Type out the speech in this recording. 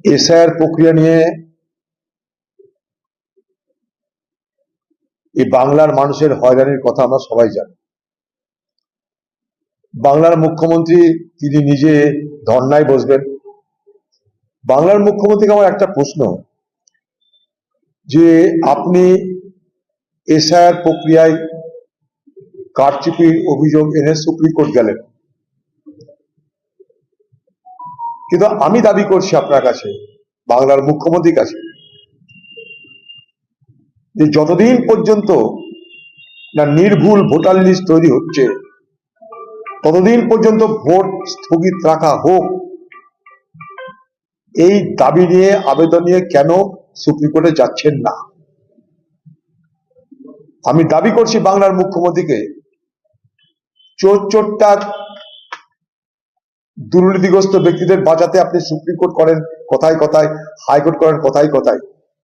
SIR প্রক্রিয়া নিয়ে এই বাংলার মানুষের হয়রানির কথা আমরা সবাই জানি। বাংলার মুখ্যমন্ত্রী তিনি নিজে ধর্নায় বসবেন। বাংলার মুখ্যমন্ত্রীকে আমার একটা প্রশ্ন, যে আপনি এসআইআর প্রক্রিয়ায় কারচুপির অভিযোগ এনে সুপ্রিম কোর্ট গেলেন, কিন্তু আমি দাবি করছি আপনার কাছে, বাংলার মুখ্যমন্ত্রীর কাছে, যে যতদিন পর্যন্ত না নির্ভুল ভোটার লিস্ট তৈরি হচ্ছে ততদিন পর্যন্ত ভোট স্থগিত রাখা হোক। এই দাবি নিয়ে আবেদন নিয়ে কেন সুপ্রিম কোর্টে যাচ্ছেন না? আমি দাবি করছি বাংলার মুখ্যমন্ত্রীকে, চোরটা দুর্নীতিগ্রস্ত ব্যক্তিদের বাঁচাতে আপনি সুপ্রিম কোর্ট করেন কথায় কথায়, হাইকোর্ট করেন কথায় কথায়,